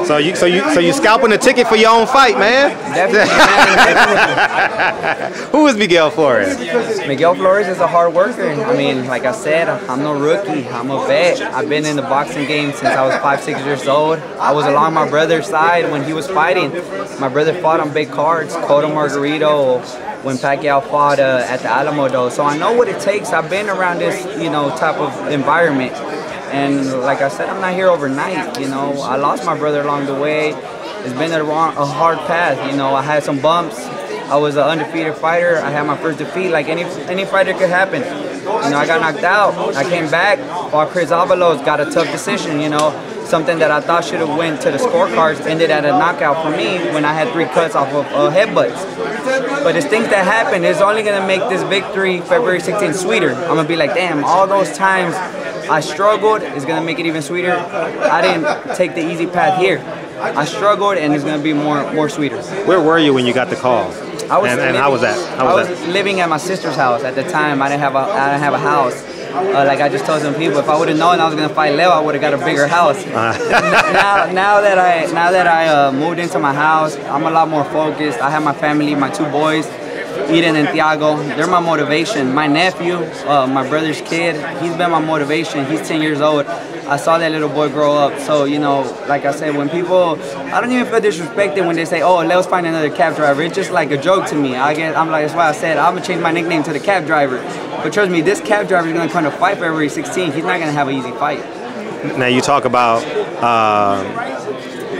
So you scalping the ticket for your own fight, man? Definitely. Who is Miguel Flores? Miguel Flores is a hard worker. I mean, like I said, I'm no rookie. I'm a vet. I've been in the boxing game since I was 5-6 years old. I was along my brother's side when he was fighting. My brother fought on big cards, Cotto Margarito, when Pacquiao fought at the Alamo though. So I know what it takes. I've been around this, type of environment. And like I said, I'm not here overnight, I lost my brother along the way. It's been a hard path, I had some bumps. I was an undefeated fighter. I had my first defeat, like any fighter could happen. I got knocked out. I came back, fought Chris Avalos, got a tough decision, something that I thought should have went to the scorecards ended at a knockout for me when I had 3 cuts off of headbutts. But it's things that happen. It's only gonna make this victory February 16th sweeter. I'm gonna be like, damn, all those times I struggled is gonna make it even sweeter. I didn't take the easy path here. I struggled, and it's gonna be more sweeter. Where were you when you got the call? And how was that? I was living at my sister's house at the time. I didn't have a house. Like I just told some people, if I would have known I was gonna fight Leo, I would have got a bigger house. Now that I moved into my house, I'm a lot more focused. I have my family, my 2 boys, Eden and Thiago. They're my motivation. My nephew, my brother's kid, he's been my motivation. He's 10 years old. I saw that little boy grow up. So, like I said, when people, I don't even feel disrespected when they say, oh, Leo's finding another cab driver. It's just like a joke to me. I'm like, that's why I said, I'm going to change my nickname to the cab driver. But trust me, this cab driver is going to come to fight February 16th. He's not going to have an easy fight. Now, you talk about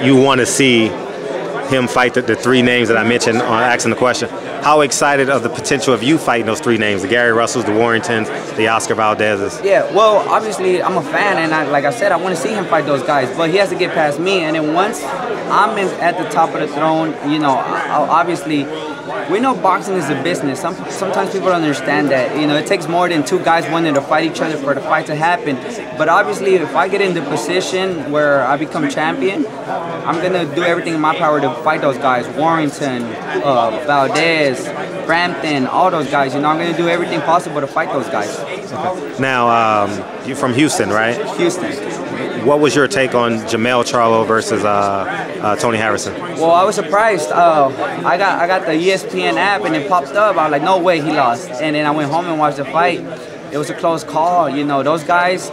you want to see him fight the 3 names that I mentioned on asking the question. How excited of the potential of you fighting those 3 names, the Gary Russells, the Warringtons, the Oscar Valdez's? Yeah, well, obviously I'm a fan, and like I said, I want to see him fight those guys, but he has to get past me, and then once I'm at the top of the throne, obviously, we know boxing is a business. Sometimes people don't understand that. It takes more than 2 guys wanting to fight each other for the fight to happen. But obviously, if I get in the position where I become champion, I'm going to do everything in my power to fight those guys. Warrington, Valdez, Frampton, all those guys. I'm going to do everything possible to fight those guys. Okay. Now, you're from Houston, right? Houston. What was your take on Jamel Charlo versus Tony Harrison? Well, I was surprised. I got the ESPN app and it popped up. I was like, no way, he lost. And then I went home and watched the fight. It was a close call. Those guys,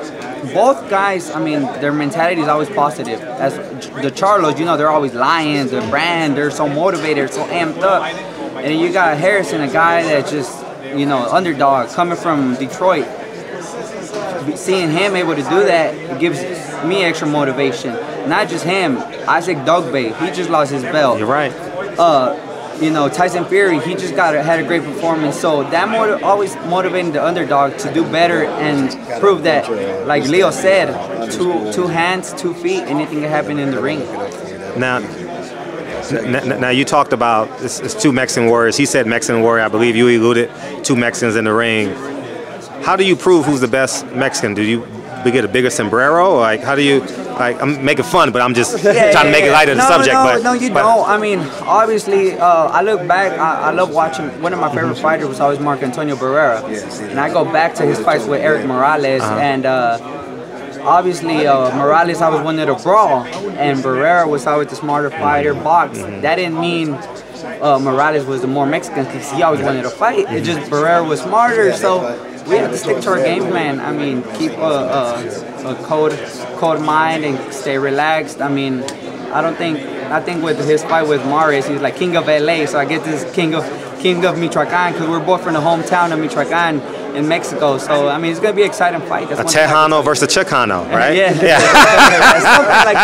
both guys, I mean, their mentality is always positive. As the Charlos, they're always lions, they're brand, they're so motivated, so amped up. And then you got Harrison, a guy that's just, underdog, coming from Detroit. Seeing him able to do that, it gives me extra motivation. Not just him, Isaac Dogbe, he just lost his belt. You're right. Tyson Fury, he just had a great performance. So that always motivating the underdog to do better and prove that, like Leo said, two hands, 2 feet, anything can happen in the ring. Now you talked about it's 2 Mexican warriors. He said Mexican warrior. I believe you alluded 2 Mexicans in the ring. How do you prove who's the best Mexican? Do you get a bigger sombrero? Or how do you, I'm making fun, but I'm just trying to make it light of the subject. No, you don't. I mean, obviously, I look back, I love watching, one of my favorite fighters was always Marco Antonio Barrera. And I go back to his fights with Eric Morales, and obviously, Morales always wanted to brawl, and Barrera was always the smarter fighter, box. That didn't mean Morales was the more Mexican, because he always wanted to fight. It just Barrera was smarter, so we have to stick to our game plan. I mean, keep a cold mind and stay relaxed. I mean, I think with his fight with Mares, he's like king of LA, so I get this king of Michoacan, because we're both from the hometown of Michoacan in Mexico. So I mean, it's gonna be an exciting fight. That's a Tejano versus a Chicano, right? Yeah. Something like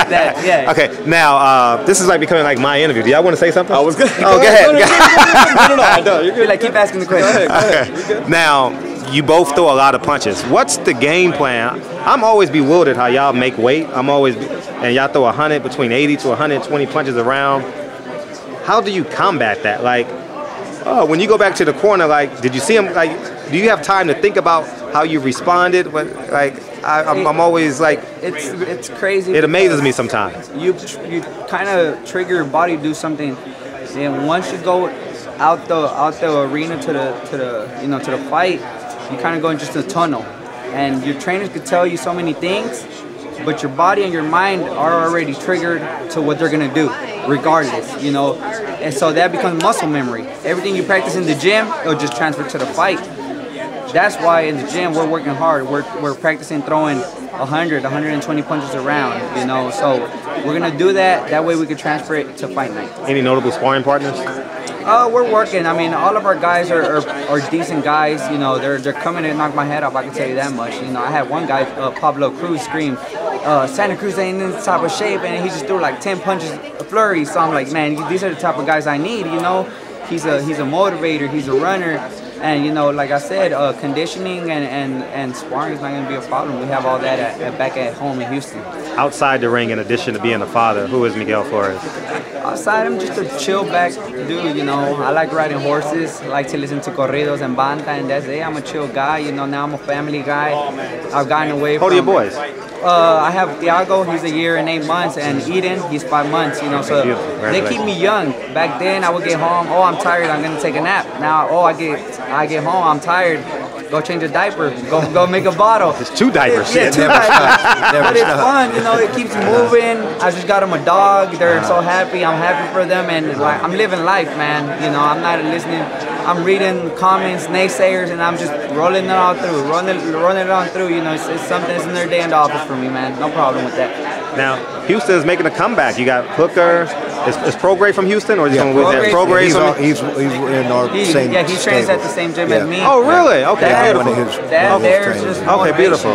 that. Yeah. Okay, now this is like becoming like my interview. Do y'all want to say something? I was good. Oh, go ahead. No, you're good. Like, keep asking the question. Okay. Now, you both throw a lot of punches. What's the game plan? I'm always bewildered how y'all make weight. And y'all throw 100 between 80 to 120 punches around. How do you combat that? Like, when you go back to the corner, like, did you see him? Like, do you have time to think about how you responded? But I'm always like, it's crazy. It amazes me sometimes. You kind of trigger your body to do something, and once you go out the arena to the fight, you kind of go in just a tunnel, and your trainers could tell you so many things, but your body and your mind are already triggered to what they're gonna do, regardless, you know. And so that becomes muscle memory. Everything you practice in the gym, it'll just transfer to the fight. That's why in the gym we're working hard. We're practicing throwing 100, 120 punches around, you know. So we're gonna do that. That way we can transfer it to fight night. Any notable sparring partners? We're working. I mean, all of our guys are decent guys. You know, they're coming to knock my head off. I can tell you that much. You know, I had one guy, Pablo Cruz, scream, "Santa Cruz ain't in this type of shape," and he just threw like 10 punches, a flurry. So I'm like, man, these are the type of guys I need. You know, he's a motivator. He's a runner. And you know, like I said, conditioning and sparring is not going to be a problem. We have all that back at home in Houston. Outside the ring, in addition to being a father, who is Miguel Flores? Outside, I'm just a chill back dude, you know. I like riding horses. I like to listen to corridos and banda, and that's it. I'm a chill guy, you know. Now I'm a family guy. I've gotten away from... How old are your boys? I have Thiago, he's a year and 8 months, and Eden, he's 5 months, you know, so they keep me young. Back then, I would get home, oh, I'm tired, I'm gonna take a nap. Now, oh, I get home, I'm tired, go change a diaper, go make a bottle. It's 2 diapers. Yeah, 2 diapers. But it's fun, you know, it keeps moving. I just got them a dog, they're so happy, I'm happy for them, and like, I'm living life, man, you know, I'm not listening. I'm reading comments, naysayers, and I'm just rolling it all through, running it on through. You know, it's something that's in their day in the office for me, man. No problem with that. Now, Houston is making a comeback. You got Hooker. Is Prograde from Houston, or is he from Prograde? He's in our same. Yeah, he trains at the same gym as me. Oh, really? Okay, beautiful. There's just okay, beautiful.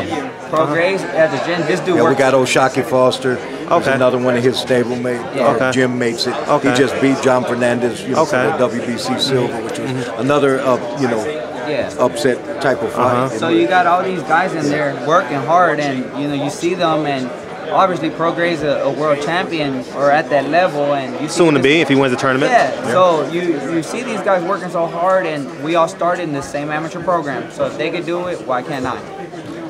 Prograde at the gym. This dude works. We got Oshaki Foster. There's another one of his stablemate, gym mates. He just beat John Fernandez, you know, for the WBC silver, which was another, upset type of fight. So you got all these guys in there working hard, and you know you see them, and obviously Prograde's a world champion or at that level, and you see soon to be if he wins the tournament. Yeah. So you see these guys working so hard, and we all started in the same amateur program. So if they could do it, why can't I?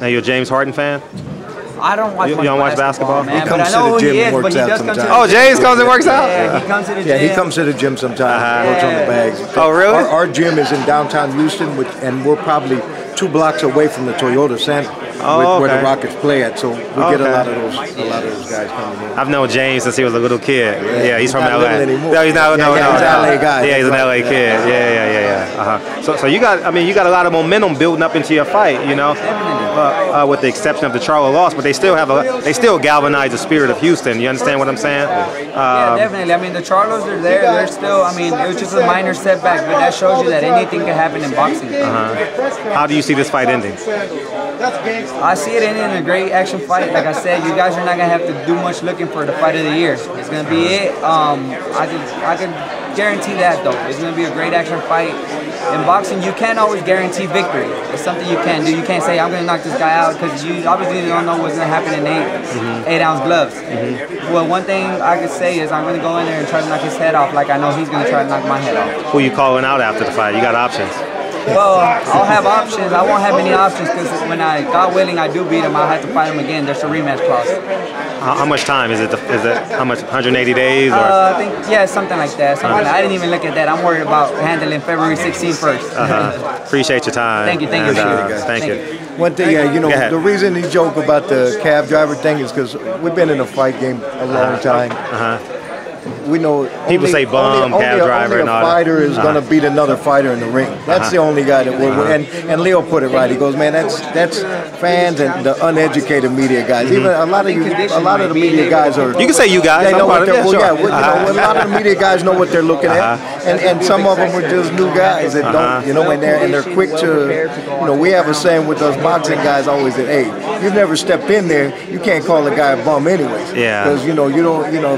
Now you're a James Harden fan? I don't watch. You don't watch basketball, man, but I know who he is. But he does come to the gym. Oh, James comes and works out. Yeah, he comes to the gym. Yeah, he comes to the gym sometimes. Works on the bags. Oh, really? Our gym is in downtown Houston, and we're probably 2 blocks away from the Toyota Center, where the Rockets play at. So we get a lot of those guys coming in. I've known James since he was a little kid. Yeah, he's from not LA. Anymore. No, he's not. No, he's an LA guy. Yeah, he's an LA kid. Yeah. So you got a lot of momentum building up into your fight. You know, with the exception of the Charlo loss, but they still galvanize the spirit of Houston. You understand what I'm saying? Yeah, definitely. I mean, the Charlos are there. They're still. I mean, it was just a minor setback, but that shows you that anything can happen in boxing. How do you see this fight ending? I see it ending in a great action fight. Like I said, you guys are not gonna have to do much looking for the fight of the year. It's gonna be it. I can guarantee that though. It's gonna be a great action fight. In boxing, you can't always guarantee victory. It's something you can't do. You can't say, I'm going to knock this guy out, because you obviously don't know what's going to happen in 8-ounce gloves. Well, one thing I could say is I'm going to go in there and try to knock his head off like I know he's going to try to knock my head off. Who you calling out after the fight? You got options. Well, I'll have options. I won't have any options because when God willing, I do beat him, I'll have to fight him again. There's a rematch clause. How much time is it? How much? 180 days? Or? I think something like that. I didn't even look at that. I'm worried about handling February 16th first. Appreciate your time. Thank you. Thank you. One thing, the reason he joke about the cab driver thing is because we've been in a fight game a long time. We know people say bum, cab driver, and all that. A fighter is going to beat another fighter in the ring. That's the only guy that will. And Leo put it right. He goes, man, that's fans and the uneducated media guys. Even a lot of the media guys are. You can say you guys. They know what they're. A lot of the media guys know what they're looking at, and some of them are just new guys that don't, and they're quick to. We have a saying with us boxing guys always that, hey, you've never stepped in there, you can't call a guy a bum anyways. Yeah. Because you don't,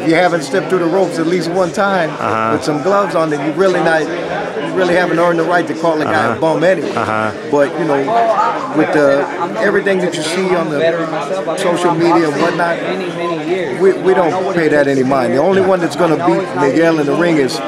if you haven't stepped through the ropes at least one time with some gloves on, then you really haven't earned the right to call a guy a bum anyway. But with everything that you see on the social media and whatnot, we don't pay that any mind. The only one that's going to beat Miguel in the ring is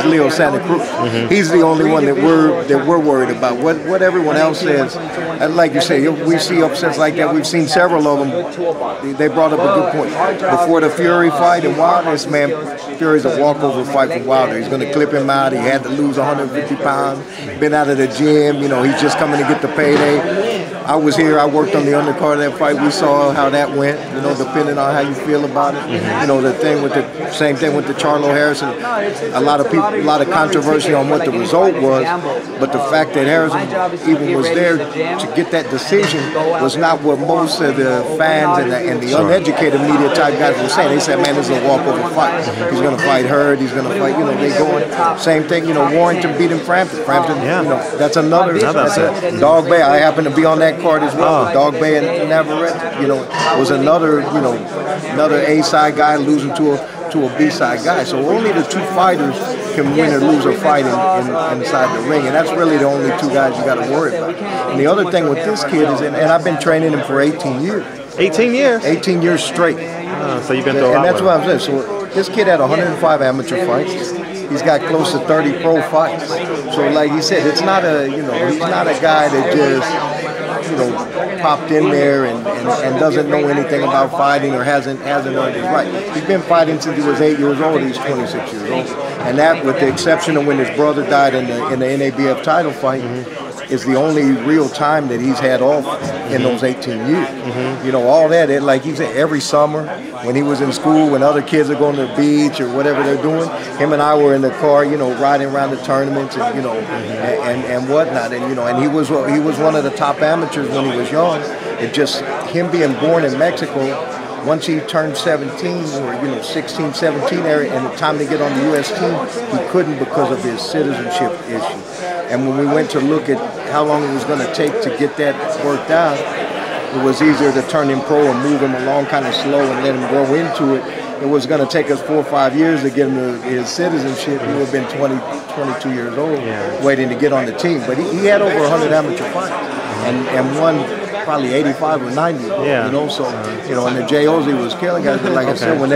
Leo Santa Cruz. He's the only one that we're worried about. What everyone else says, and like you say, we see upsets like that. We've seen several of them. They brought up a good point. Before the Fury fight in Wilder, man, Fury's a walkover fight from Wilder. He's going to clip him out. He had to lose 150 pounds. Been out of the gym. He's just coming to get the payday. I was here. I worked on the undercard of that fight. We saw how that went. You know, depending on how you feel about it. You know, the thing with the same thing with the Charlo Harrison. A lot of people, a lot of controversy on what the result was. But the fact that Harrison even was there to get that decision was not what most of the fans and the uneducated media type guys were saying. They said, "Man, this is a walkover fight. He's going to fight Hurd. He's going to fight." You know, they going same thing. You know, Warrington beat him. Frampton. You know, that's another. Dog Bay. I happen to be on that card as well. Dog Bay and Navarrete, you know, was another, you know, another A-side guy losing to a B-side guy. So only the two fighters can win or lose a fight inside the ring, and that's really the only two guys you got to worry about. And the other thing with this kid is, and I've been training him for 18 years. 18 years? 18 years straight. So you've been through a lot. And that's what I'm saying. So this kid had 105 amateur fights. He's got close to 30 pro fights. So like he said, it's not a, you know, he's not a guy that just, you know, popped in there and doesn't know anything about fighting or hasn't earned his right. He's been fighting since he was 8 years old. He's 26 years old. And that, with the exception of when his brother died in the NABF title fight, is the only real time that he's had off in those 18 years. You know, all that, like he said, every summer when he was in school, when other kids are going to the beach or whatever they're doing, him and I were in the car, you know, riding around the tournaments and, you know, and whatnot. And, you know, and he was one of the top amateurs when he was young. It just, him being born in Mexico, once he turned 17 or, you know, 16, 17 area, and the time to get on the U.S. team, he couldn't because of his citizenship issue. And when we went to look at how long it was going to take to get that worked out, it was easier to turn him pro and move him along kind of slow and let him grow into it. It was going to take us 4 or 5 years to get him his citizenship. He would have been 20, 22 years old waiting to get on the team. But he had over 100 amateur fights and won probably 85 or 90. You know, so you know, and the JOs he was killing guys. But like I said, when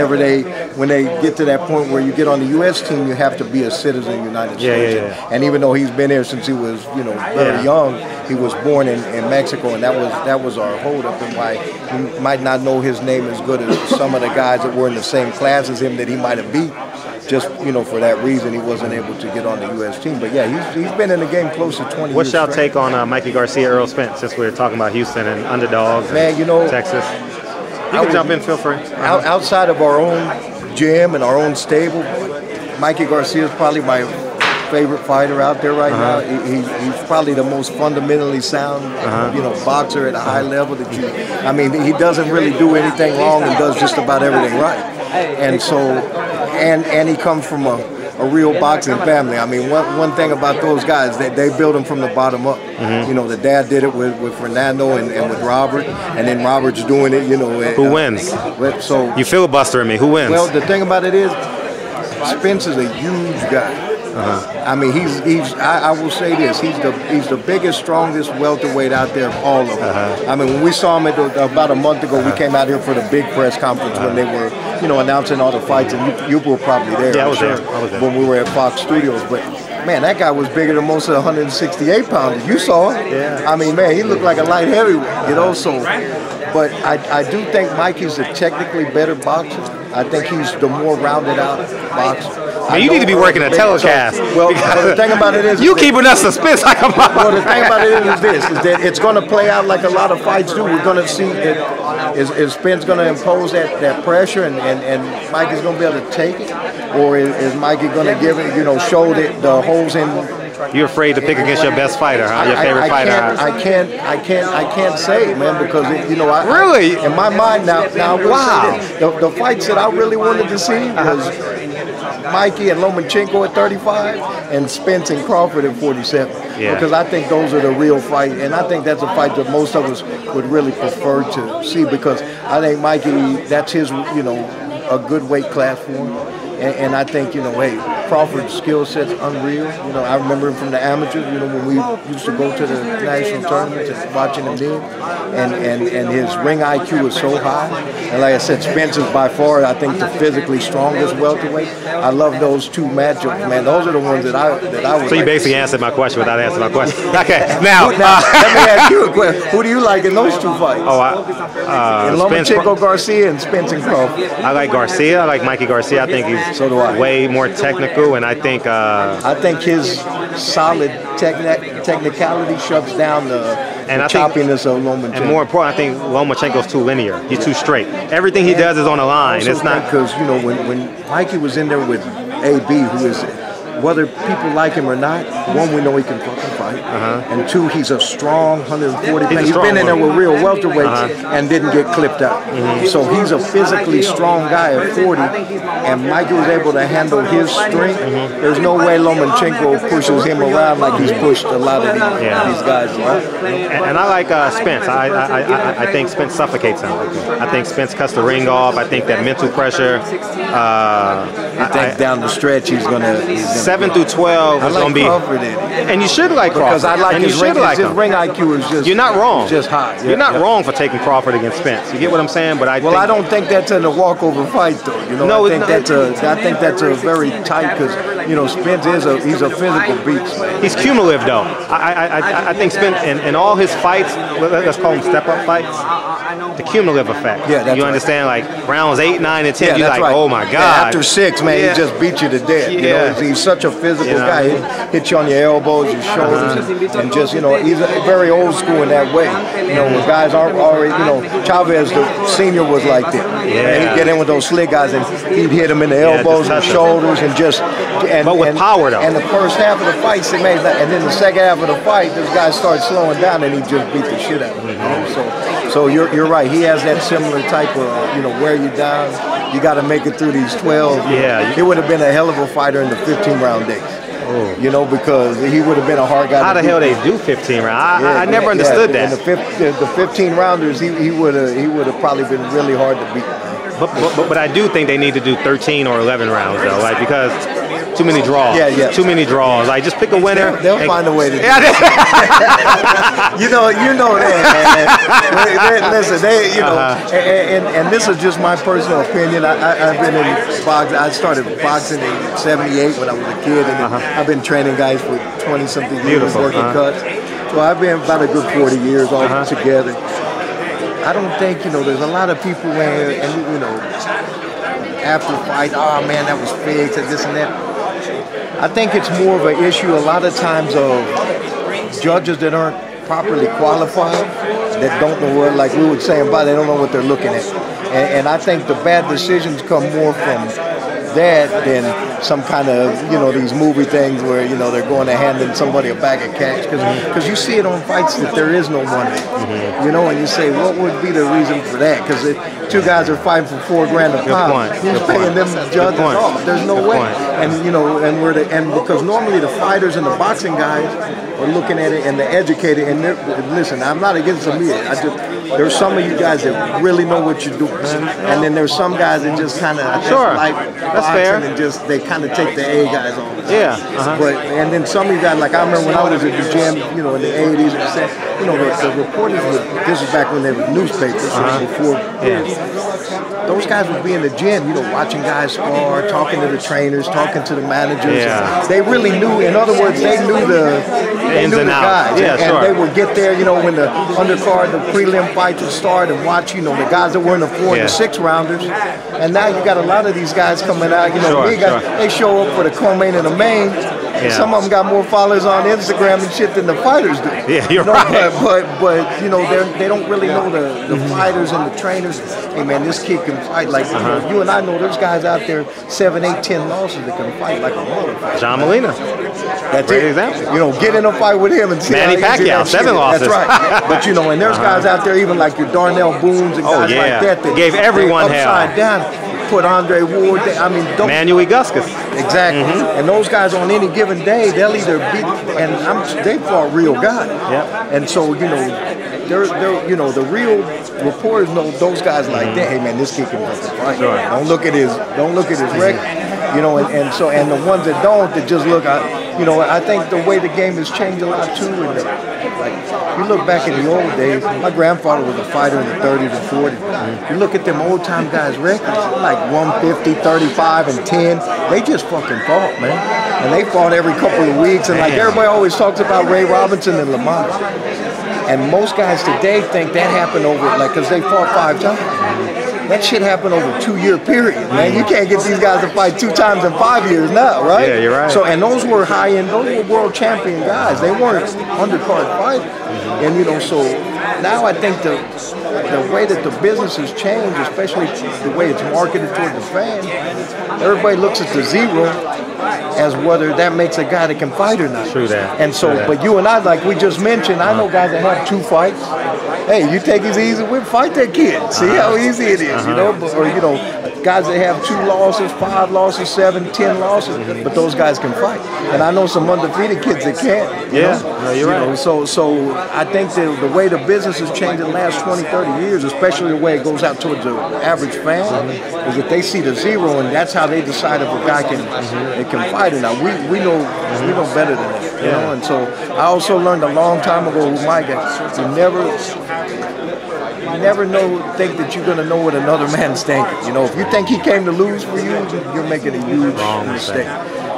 they get to that point where you get on the U.S. team, you have to be a citizen of the United States. And even though he's been here since he was, you know, very young, he was born in Mexico, and that was our holdup, and why he might not know his name as good as some of the guys that were in the same class as him that he might have beat. Just, you know, for that reason, he wasn't able to get on the U.S. team. But yeah, he's been in the game close to 20 years. What's y'all take on Mikey Garcia, Earl Spence, since we're talking about Houston and underdogs? Man, you know, Texas. You can jump in, feel free. Outside of our own gym and our own stable, Mikey Garcia is probably my favorite fighter out there right now. He's probably the most fundamentally sound, you know, boxer at a high level that you. I mean, he doesn't really do anything wrong and does just about everything right. And so, and he comes from a real boxing family. I mean, one thing about those guys, they build them from the bottom up. You know, the dad did it with Fernando and with Robert, and then Robert's doing it. You know, who wins? So you filibustering me. Who wins? Well, the thing about it is, Spence is a huge guy. I mean, I will say this: he's the biggest, strongest welterweight out there of all of them. I mean, when we saw him about a month ago, we came out here for the big press conference when they were, you know, announcing all the fights, and you were probably there. Yeah, I was there when we were at Fox Studios. But man, that guy was bigger than most of the 168 pounders. You saw him. Yeah. I mean, man, he looked like a light heavyweight. You know, so. But I do think Mikey's a technically better boxer. I think he's the more rounded out boxer. Man, you need to be working a telecast. Well, the thing about it is you keeping us suspense like a mother. Well, the thing about it is this: is that it's going to play out like a lot of fights do. We're going to see is Spence going to impose that pressure, and Mikey's going to be able to take it, or is Mikey going to give it, you know, show the holes in. You're afraid to pick against your best fighter, huh? Your favorite fighter. I can't say, man, because you know, really in my mind now I will say this, the fights that I really wanted to see was Mikey and Lomachenko at 35 and Spence and Crawford at 47. Because I think those are the real fight, and I think that's a fight that most of us would really prefer to see, because I think Mikey, that's his, you know, a good weight class for him. And I think, you know, hey, Crawford's skill set's unreal. You know, I remember him from the amateurs, you know, when we used to go to the national tournaments and watching him then. And his ring IQ is so high. And like I said, Spence is by far, I think, the physically strongest welterweight. I love those two matchups, man. Those are the ones that I would. So you basically answered my question without answering my question. Okay, now let me ask you a question. Who do you like in those two fights? Lomachenko Garcia and Spence and Crawford. I like Garcia. I like Mikey Garcia. I think he's way more technical. physical, and I think his solid technicality shuts down the choppiness of Lomachenko. And more important, I think Lomachenko's too linear. He's too straight. Everything he does is on the line. It's not because when Mikey was in there with AB, who is, whether people like him or not, one, we know he can fucking fight, and two, he's a strong 140 pounds. He's been in there with real welterweights and didn't get clipped out. So he's a physically strong guy at 40, and Mikey was able to handle his strength. There's no way Lomachenko pushes him around like he's pushed a lot of these guys. And I like Spence. I think Spence suffocates him. I think Spence cuts the ring off. I think that mental pressure. I think down the stretch he's gonna 7 through 12 is gonna be. And you should like Crawford. Because I like his ring. His ring IQ is just. You're not wrong. Just high. You're not wrong for taking Crawford against Spence. You get what I'm saying? But I don't think that's in a walkover fight though. You know, no, I think that's a very tight, because Spence he's a physical beast, man. He's cumulative though. I think Spence in all his fights, let's call them step-up fights, the cumulative effect. Yeah, that's you understand, like rounds 8, 9, and 10, you're like, right. oh my God. Yeah, after 6, man, he just beat you to death. You know, he's such a physical guy. He hits you on your elbows, your shoulders, and just, he's very old school in that way. You know, where guys aren't already, Chavez, the senior, was like that. Yeah. He'd get in with those slick guys and he'd hit him in the elbows and shoulders and just. But with power though. And the first half of the fight, and then the second half of the fight, those guys start slowing down and he just beat the shit out of him. So you're right. He has that similar type of, wear you down. You got to make it through these 12. Yeah. He would have been a hell of a fighter in the 15-round days. Oh. Because he would have been a hard guy. How the hell they do 15 rounds? I never understood that. In the 15-rounders, he would have probably been really hard to beat. But I do think they need to do 13 or 11 rounds though, like because too many draws. Yeah. Too many draws. Like just pick a winner. They'll find a way to do it. you know that, man. Listen, and this is just my personal opinion. I've been in boxing. I started boxing in '78 when I was a kid, and I've been training guys for 20-something years, working cuts. So I've been about a good 40 years all together. I don't think, there's a lot of people where, and after fight, oh man, that was fixed and this and that. I think it's more of an issue a lot of times of judges that aren't properly qualified, that don't know what, like we were saying about, they don't know what they're looking at. And I think the bad decisions come more from that than some kind of, these movie things where, they're going to handing somebody a bag of cash. Because you see it on fights that there is no money. And you say, what would be the reason for that? Because two guys are fighting for $4 grand a pound. Who's paying them judges off? There's no way. And, and because normally the fighters and the boxing guys are looking at it and they're educated. And listen, I'm not against them either. There's some of you guys that really know what you're doing. And then there's some guys that just kind of, like that's fair. And just, they kind of take the A guys on. Yeah. But, and then some of you guys, like I remember when I was at the gym, in the 80s, the reporters this was back when there were newspapers, before. Those guys would be in the gym, watching guys spar, talking to the trainers, talking to the managers. Yeah. They really knew, in other words, they knew the ins and outs. Guys. And they would get there, when the undercard, the prelim fights would start, and watch, the guys that were in the 4 and the 6 rounders. And now you got a lot of these guys coming out, they show up for the co-main and the main. Yeah. Some of them got more followers on Instagram and shit than the fighters do. Yeah, you're right. But they don't really know the fighters and the trainers. Hey man, this kid can fight like you and I know. There's guys out there 7, 8, 10 losses that can fight like a motherfucker. John Molina. That's great it. example. Get in a fight with him and see Manny Pacquiao, 7 losses. That's right. But and there's guys out there even like your Darnell Boones and guys like that gave everyone upside down. Put Andre Ward. Manuel Guskus. Exactly. And those guys on any given day, they'll either beat, and they fought real guys. Yep. And so they're the real reporters know those guys like that. Hey man, this kid can fight. Sure. Don't look at his record. And the ones that don't, that just look. I think the way the game has changed a lot too. You look back in the old days. My grandfather was a fighter in the 30s and 40s. You look at them old time guys' records, like 150, 35, and 10. They just fucking fought, man. And they fought every couple of weeks. And like everybody always talks about Ray Robinson and Lamont. And most guys today think that happened over, because they fought 5 times. that shit happened over a 2-year period, man. You can't get these guys to fight 2 times in 5 years now, right? Yeah, you're right. So, and those were high-end, those were world champion guys. They weren't undercard fighters. And, you know, so now I think the way that the business has changed, especially the way it's marketed toward the fan, everybody looks at the zero as whether that makes a guy that can fight or not. True that. And so, but you and I, like we just mentioned, I know guys that have 2 fights. Hey, you take it easy, we'll fight that kid. See how easy it is, you know? Or, you know, guys that have 2 losses, 5 losses, 7, 10 losses, but those guys can fight. And I know some undefeated kids that can't. Yeah, no, you're right. So I think the way the business has changed in the last 20, 30 years, especially the way it goes out towards the average fan, is that they see the zero, and that's how they decide if a guy can fight or not. We know better than that, you know. And so I also learned a long time ago with my guy, you never think that you're gonna know what another man's thinking. You know, if you think he came to lose for you, you're making a huge mistake.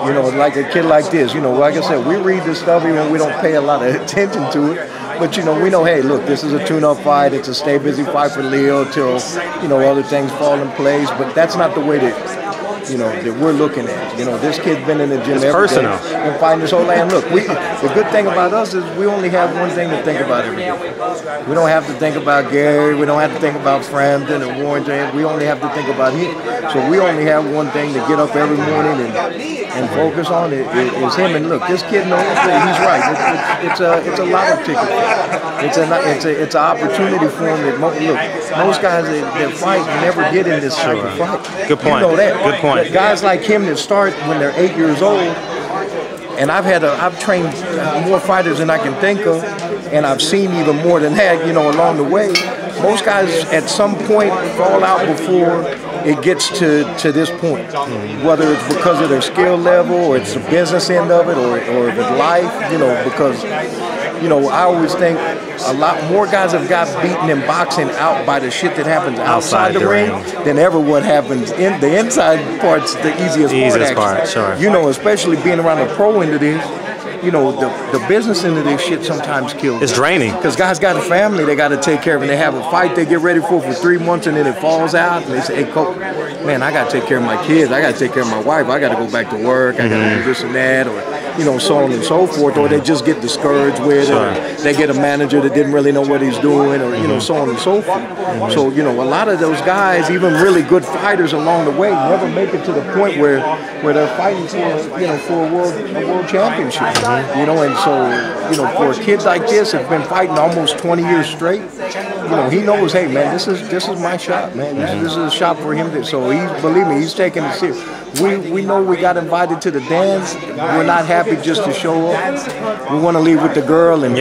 You know, like a kid like this, you know, like I said, we read this stuff even when we don't pay a lot of attention to it. But, you know, we know, hey, look, this is a tune-up fight. It's a stay busy fight for Leo till, you know, other things fall in place. But that's not the way that, you know, that we're looking at. You know, this kid's been in the gym every day and fighting his whole land. Look, the good thing about us is we only have one thing to think about every day. We don't have to think about Gary. We don't have to think about Frampton and Warrington. We only have to think about him. So we only have one thing to get up every morning and focus on is him. And look, this kid knows that he's right. It's a lotto ticket. It's an opportunity for him. That most guys that fight never get in this type of fight. Good point. You know that. Good point. But guys like him that start when they're 8 years old, and I've trained more fighters than I can think of, and I've seen even more than that, you know, along the way. Most guys at some point fall out before it gets to this point, whether it's because of their skill level or it's the business end of it or if it's life, you know, because, you know, I always think a lot more guys have got beaten in boxing out by the shit that happens outside the ring than ever what happens in the inside part's the easiest part, sure. You know, especially being around the pro end of this. You know, the business end of this shit sometimes kills. It's draining. Because guys got a family they got to take care of, and they have a fight they get ready for 3 months, and then it falls out, and they say, hey, coach, man, I got to take care of my kids. I got to take care of my wife. I got to go back to work. I got to do this and that, or, you know, so on and so forth. Or they just get discouraged with it, or they get a manager that didn't really know what he's doing, or, you know, so on and so forth. So, you know, a lot of those guys, even really good fighters along the way, never make it to the point where they're fighting for, you know, for a world championship. You know, and so, you know, for a kid like this that's been fighting almost 20 years straight, you know, he knows, hey, man, this is my shot, man. This is a shot for him. So believe me, he's taking it serious. We know we got invited to the dance. We're not happy just to show up. We want to leave with the girl and,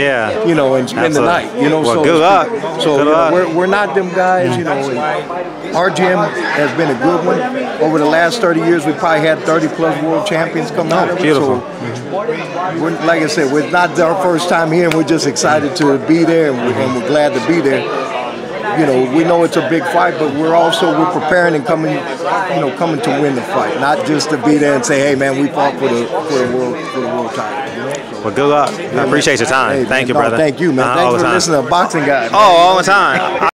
you know, and spend the night. You know, well, so good luck. So good luck. We're not them guys, you know. And our gym has been a good one. Over the last 30 years, we probably had 30+ world champions come out of it. Beautiful. So, like I said, it's not our first time here, and we're just excited to be there, and we're glad to be there. You know, we know it's a big fight, but we're preparing and coming to win the fight, not just to be there and say, hey man, we fought for the world title. You know? So, well, good luck. I appreciate your time. Hey, thank you, no, brother. Thank you, man. Thanks for listening to Boxing Guy. Oh, all the time.